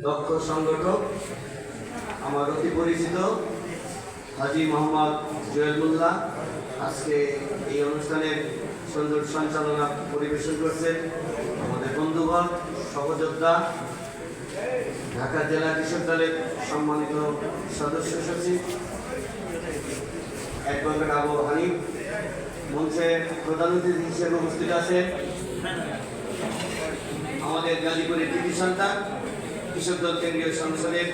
দক্ষ সংগঠক আমার অতি পরিচিত হাজী মোহাম্মদ জুয়েল মোল্লা আজকে এই অনুষ্ঠানের সুন্দর সঞ্চালনা পরিবেশন করছেন। আমাদের বন্ধুগণ, সহযোদ্ধা, ঢাকা জেলা কৃষক দলের সম্মানিত সদস্য সচিব অ্যাডভোকেট আবু হানিফ, মঞ্চে প্রধান অতিথি হিসেবে উপস্থিত আছেন আমাদের গাজীপুরের কৃতি সন্তান কৃষক দল কেন্দ্রীয় সংসদের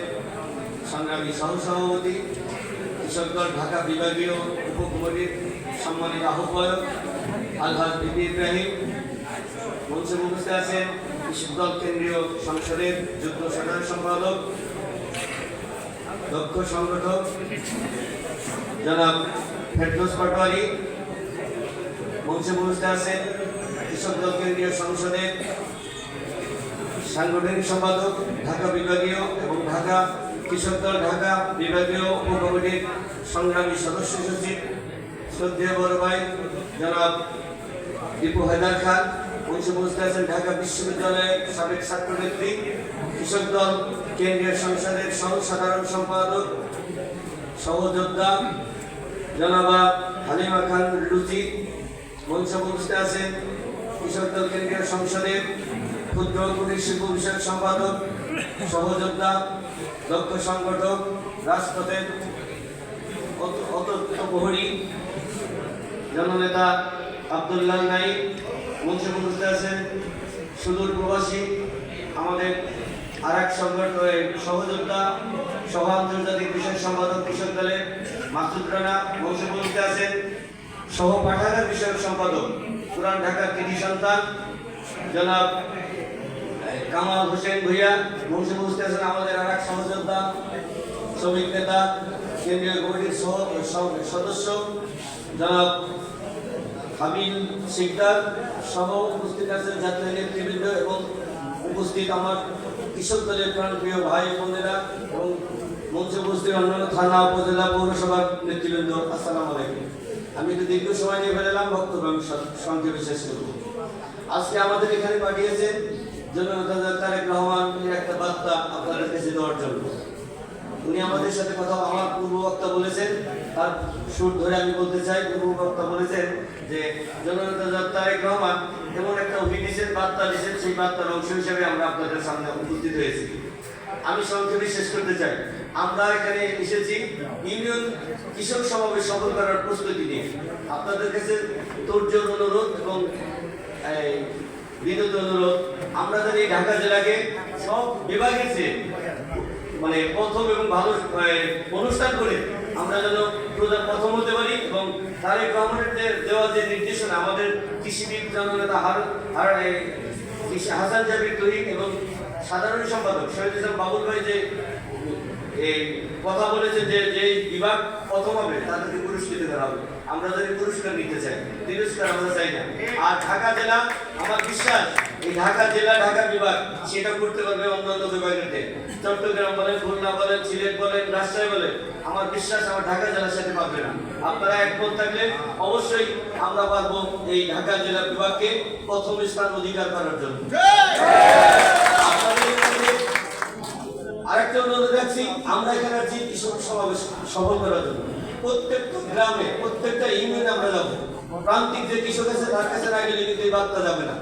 সংগ্রামী সহসভাপতি, কৃষক দল ঢাকা বিভাগীয় উপকমিটির সম্মানিত আহ্বায়ক আলহাজ বিপি ইব্রাহিম। মঞ্চে উপস্থিত আছেন কৃষক দল কেন্দ্রীয় সংসদের যুগ্ম সাধারণ সম্পাদক দক্ষ সংগঠক জনাব ফেরদৌস পাটোয়ারি। মঞ্চে উপস্থিত আছেন কৃষক দল কেন্দ্রীয় সংসদের সাংগঠনিক সম্পাদক ঢাকা বিভাগীয় এবং ঢাকা কৃষক দল ঢাকা বিভাগীয় উপকমিটির সংগ্রামী সদস্য সচিব শ্রদ্ধেয় বড় ভাই জনাব দীপু হায়দার খান। মঞ্চে উপস্থিত আছেন ঢাকা বিশ্ববিদ্যালয়ের সাবেক ছাত্রনেত্রী কৃষক দল কেন্দ্রীয় সংসদের সহ সাধারণ সম্পাদক সহযোদ্ধা জনাবা হালিমা খান লুচি। মঞ্চে উপস্থিত আছেন কৃষক দল কেন্দ্রীয় সংসদের ক্ষুদ্র কুটির শিল্প বিষয়ক সম্পাদক সহযোদ্ধা দক্ষ সংগঠক রাজপথের অতপ্রহরী জননেতা আব্দুল্লাহ নাইম। মঞ্চে উপস্থিত আছেন সুদূর প্রবাসী আমাদের আর এক সহযোদ্ধা সহ আন্তর্জাতিক বিষয়ক সম্পাদক কৃষক দলের মাসুদ রানা। মঞ্চে উপস্থিত আছেন সহ পাঠাগার বিষয়ক সম্পাদক পুরান ঢাকার কৃতি সন্তান জনাব কামাল হোসেন ভূঁইয়া। মঞ্চে উপস্থিত আছেন আমাদের আর এক সহযোদ্ধা শ্রমিক নেতা কেন্দ্রীয় কমিটির সদস্য জনাব হাবিল শিকদার সহ উপস্থিত আছেন জাতীয় নেতৃবৃন্দ এবং উপস্থিত আমার কৃষক দলের প্রাণপ্রিয় ভাই বোনেরা এবং মঞ্চে উপস্থিত অন্যান্য থানা উপজেলা পৌরসভার নেতৃবৃন্দ। আসসালামু আলাইকুম। আমি একটু দীর্ঘ সময় নিয়ে ফেললাম, বক্তব্য আমি সংক্ষেপে শেষ করব। আজকে আমাদের এখানে পাঠিয়েছেন জননেতা তারেক রহমানের একটা বার্তা আপনাদের কাছে দেওয়ার জন্য। উনি আমাদের সাথে কথা আমার পূর্ব বক্তা বলেছেন, তার সুর ধরে আমি বলতে চাই। পূর্ব বক্তা বলেছেন যে জননেতা তারেক রহমান এমন একটা অভিনীতের বার্তা দিয়েছেন, সেই বার্তার অংশ হিসেবে আমরা আপনাদের সামনে উপস্থিত হয়েছি। আমি সংক্ষেপে শেষ করতে চাই। আমরা এখানে এসেছি ইউনিয়ন কৃষক সমাবেশ সফল করার প্রস্তুতি নিয়ে। আপনাদের কাছে তোড়জোড় অনুরোধ এবং বিনোদ অনুরোধ, আমরা জানি ঢাকা জেলাকে সব বিভাগের চেয়ে মানে প্রথম এবং ভালো অনুষ্ঠান করে আমরা যেন প্রথম হতে পারি এবং তারেক রহমানের দেওয়া যে নির্দেশনা আমাদের কৃষিবিদ জননেতা হাসান জাবির তহিদ এবং সাধারণ সম্পাদক শহীদ ইসলাম বাবুল ভাই যে কথা বলেছে যে যেই বিভাগ প্রথম হবে তাদেরকে পুরস্কৃত করা হবে। আমরা যদি পুরস্কার নিতে চাই, তিরস্কার আমরা চাই না। আর ঢাকা জেলা, আমার বিশ্বাস এই ঢাকা জেলা ঢাকা বিভাগ সেটা করতে পারবে অন্যান্য বিভাগের থেকে। চট্টগ্রাম বলেন, খুলনা বলেন, সিলেট বলেন, রাজশাহী বলেন, আমার বিশ্বাস আমার ঢাকা জেলার সাথে পারবে না। আপনারা একমত থাকলে অবশ্যই আমরা পারবো এই ঢাকা জেলা বিভাগকে প্রথম স্থান অধিকার করার জন্য। আরেকটা অনুরোধ রাখছি, আমরা এখানে আছি কৃষক সমাবেশ সফল করার জন্য। প্রত্যেকটা গ্রামে, প্রত্যেকটা ইউনিয়নে আমরা যাবো। প্রান্তিক যে কৃষক আছে তার কাছে না গেলে কিন্তু এই বার্তা যাবে না।